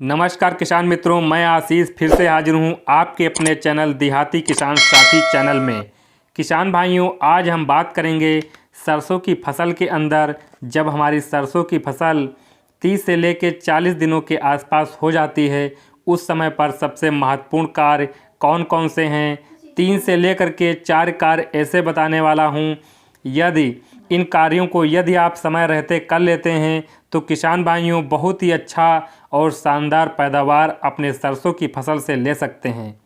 नमस्कार किसान मित्रों, मैं आशीष फिर से हाजिर हूँ आपके अपने चैनल देहाती किसान साथी चैनल में। किसान भाइयों, आज हम बात करेंगे सरसों की फसल के अंदर जब हमारी सरसों की फसल 30 से लेकर 40 दिनों के आसपास हो जाती है, उस समय पर सबसे महत्वपूर्ण कार्य कौन कौन से हैं। 3 से लेकर के 4 कार्य ऐसे बताने वाला हूँ। यदि इन कार्यों को यदि आप समय रहते कर लेते हैं तो किसान भाइयों बहुत ही अच्छा और शानदार पैदावार अपने सरसों की फसल से ले सकते हैं।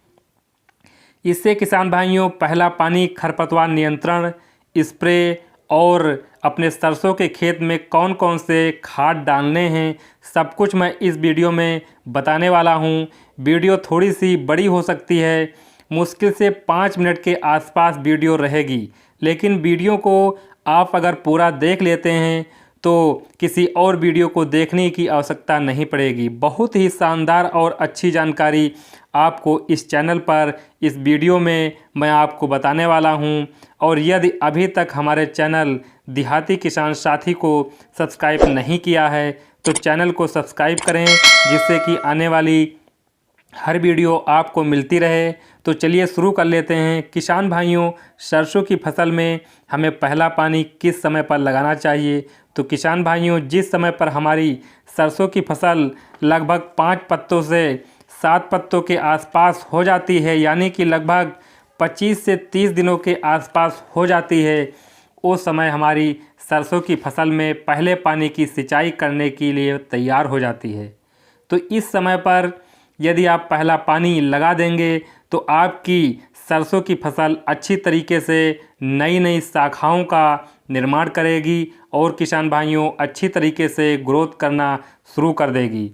इससे किसान भाइयों, पहला पानी, खरपतवार नियंत्रण, स्प्रे और अपने सरसों के खेत में कौन कौन से खाद डालने हैं, सब कुछ मैं इस वीडियो में बताने वाला हूं। वीडियो थोड़ी सी बड़ी हो सकती है, मुश्किल से 5 मिनट के आसपास वीडियो रहेगी, लेकिन वीडियो को आप अगर पूरा देख लेते हैं तो किसी और वीडियो को देखने की आवश्यकता नहीं पड़ेगी। बहुत ही शानदार और अच्छी जानकारी आपको इस चैनल पर इस वीडियो में मैं आपको बताने वाला हूं। और यदि अभी तक हमारे चैनल देहाती किसान साथी को सब्सक्राइब नहीं किया है तो चैनल को सब्सक्राइब करें, जिससे कि आने वाली हर वीडियो आपको मिलती रहे। तो चलिए शुरू कर लेते हैं। किसान भाइयों, सरसों की फसल में हमें पहला पानी किस समय पर लगाना चाहिए? तो किसान भाइयों, जिस समय पर हमारी सरसों की फसल लगभग 5 पत्तों से 7 पत्तों के आसपास हो जाती है, यानी कि लगभग 25 से 30 दिनों के आसपास हो जाती है, उस समय हमारी सरसों की फसल में पहले पानी की सिंचाई करने के लिए तैयार हो जाती है। तो इस समय पर यदि आप पहला पानी लगा देंगे तो आपकी सरसों की फसल अच्छी तरीके से नई नई शाखाओं का निर्माण करेगी और किसान भाइयों अच्छी तरीके से ग्रोथ करना शुरू कर देगी।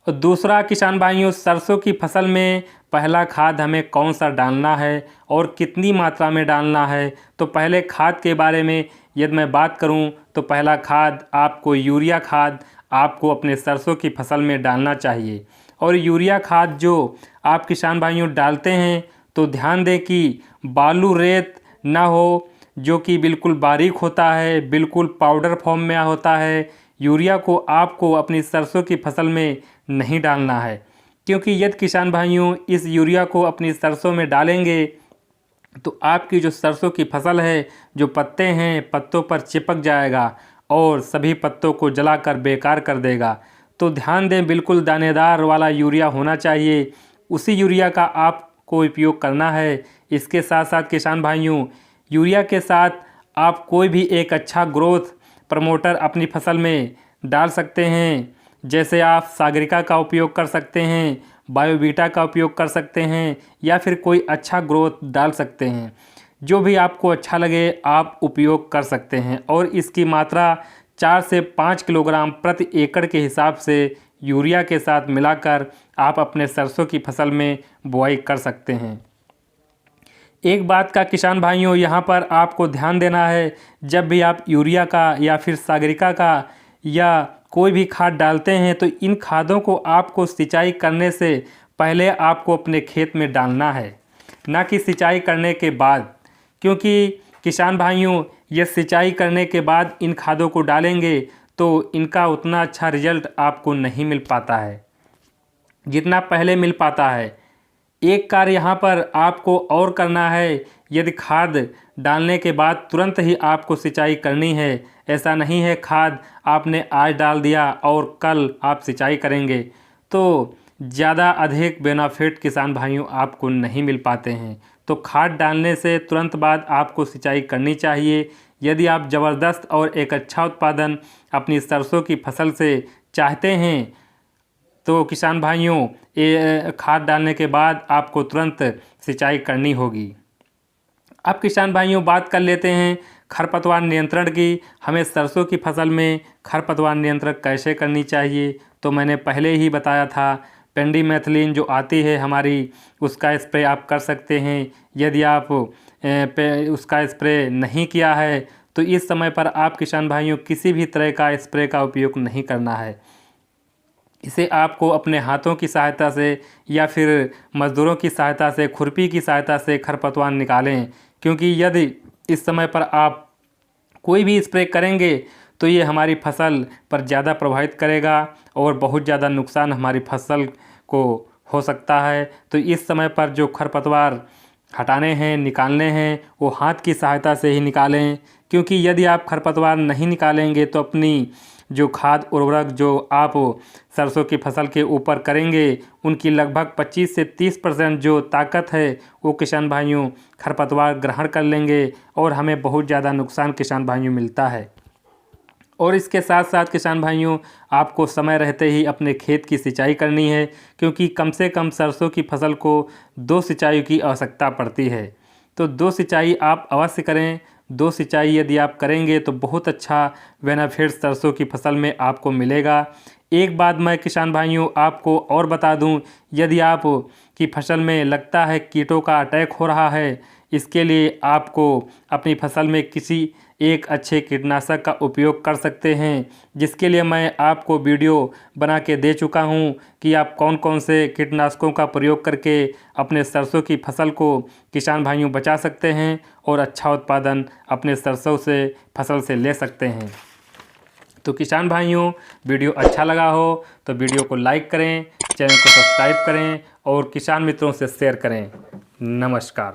और दूसरा किसान भाइयों, सरसों की फसल में पहला खाद हमें कौन सा डालना है और कितनी मात्रा में डालना है। तो पहले खाद के बारे में यदि मैं बात करूं तो पहला खाद आपको यूरिया खाद आपको अपने सरसों की फसल में डालना चाहिए। और यूरिया खाद जो आप किसान भाइयों डालते हैं तो ध्यान दें कि बालू रेत ना हो, जो कि बिल्कुल बारीक होता है, बिल्कुल पाउडर फॉर्म में होता है। यूरिया को आपको अपनी सरसों की फसल में नहीं डालना है, क्योंकि यदि किसान भाइयों इस यूरिया को अपनी सरसों में डालेंगे तो आपकी जो सरसों की फसल है, जो पत्ते हैं, पत्तों पर चिपक जाएगा और सभी पत्तों को जलाकर बेकार कर देगा। तो ध्यान दें, बिल्कुल दानेदार वाला यूरिया होना चाहिए, उसी यूरिया का आपको उपयोग करना है। इसके साथ साथ किसान भाइयों, यूरिया के साथ आप कोई भी एक अच्छा ग्रोथ प्रमोटर अपनी फसल में डाल सकते हैं। जैसे आप सागरिका का उपयोग कर सकते हैं, बायोवीटा का उपयोग कर सकते हैं, या फिर कोई अच्छा ग्रोथ डाल सकते हैं। जो भी आपको अच्छा लगे आप उपयोग कर सकते हैं। और इसकी मात्रा 4 से 5 किलोग्राम प्रति एकड़ के हिसाब से यूरिया के साथ मिलाकर आप अपने सरसों की फसल में बुआई कर सकते हैं। एक बात का किसान भाइयों यहाँ पर आपको ध्यान देना है, जब भी आप यूरिया का या फिर सागरिका का या कोई भी खाद डालते हैं तो इन खादों को आपको सिंचाई करने से पहले आपको अपने खेत में डालना है, ना कि सिंचाई करने के बाद। क्योंकि किसान भाइयों, ये सिंचाई करने के बाद इन खादों को डालेंगे तो इनका उतना अच्छा रिजल्ट आपको नहीं मिल पाता है जितना पहले मिल पाता है। एक कार्य यहाँ पर आपको और करना है, यदि खाद डालने के बाद तुरंत ही आपको सिंचाई करनी है। ऐसा नहीं है खाद आपने आज डाल दिया और कल आप सिंचाई करेंगे तो ज़्यादा अधिक बेनिफिट किसान भाइयों आपको नहीं मिल पाते हैं। तो खाद डालने से तुरंत बाद आपको सिंचाई करनी चाहिए। यदि आप ज़बरदस्त और एक अच्छा उत्पादन अपनी सरसों की फसल से चाहते हैं तो किसान भाइयों, ये खाद डालने के बाद आपको तुरंत सिंचाई करनी होगी। अब किसान भाइयों बात कर लेते हैं खरपतवार नियंत्रण की। हमें सरसों की फसल में खरपतवार नियंत्रण कैसे करनी चाहिए? तो मैंने पहले ही बताया था, पेंडीमेथिलिन जो आती है हमारी, उसका स्प्रे आप कर सकते हैं। यदि आप उसका स्प्रे नहीं किया है तो इस समय पर आप किसान भाइयों किसी भी तरह का स्प्रे का उपयोग नहीं करना है। इसे आपको अपने हाथों की सहायता से या फिर मज़दूरों की सहायता से, खुरपी की सहायता से खरपतवार निकालें। क्योंकि यदि इस समय पर आप कोई भी स्प्रे करेंगे तो ये हमारी फसल पर ज़्यादा प्रभावित करेगा और बहुत ज़्यादा नुकसान हमारी फसल को हो सकता है। तो इस समय पर जो खरपतवार हटाने हैं, निकालने हैं, वो हाथ की सहायता से ही निकालें, क्योंकि यदि आप खरपतवार नहीं निकालेंगे तो अपनी जो खाद उर्वरक जो आप सरसों की फसल के ऊपर करेंगे उनकी लगभग 25 से 30% जो ताकत है वो किसान भाइयों खरपतवार ग्रहण कर लेंगे और हमें बहुत ज़्यादा नुकसान किसान भाइयों मिलता है। और इसके साथ साथ किसान भाइयों आपको समय रहते ही अपने खेत की सिंचाई करनी है, क्योंकि कम से कम सरसों की फसल को 2 सिंचाई की आवश्यकता पड़ती है। तो 2 सिंचाई आप अवश्य करें। 2 सिंचाई यदि आप करेंगे तो बहुत अच्छा बेनिफिट सरसों की फसल में आपको मिलेगा। एक बात मैं किसान भाइयों आपको और बता दूं, यदि आप की फसल में लगता है कीटों का अटैक हो रहा है, इसके लिए आपको अपनी फसल में किसी एक अच्छे कीटनाशक का उपयोग कर सकते हैं, जिसके लिए मैं आपको वीडियो बना के दे चुका हूं कि आप कौन कौन से कीटनाशकों का प्रयोग करके अपने सरसों की फसल को किसान भाइयों बचा सकते हैं और अच्छा उत्पादन अपने सरसों से फसल से ले सकते हैं। तो किसान भाइयों वीडियो अच्छा लगा हो तो वीडियो को लाइक करें, चैनल को सब्सक्राइब करें और किसान मित्रों से शेयर करें। नमस्कार।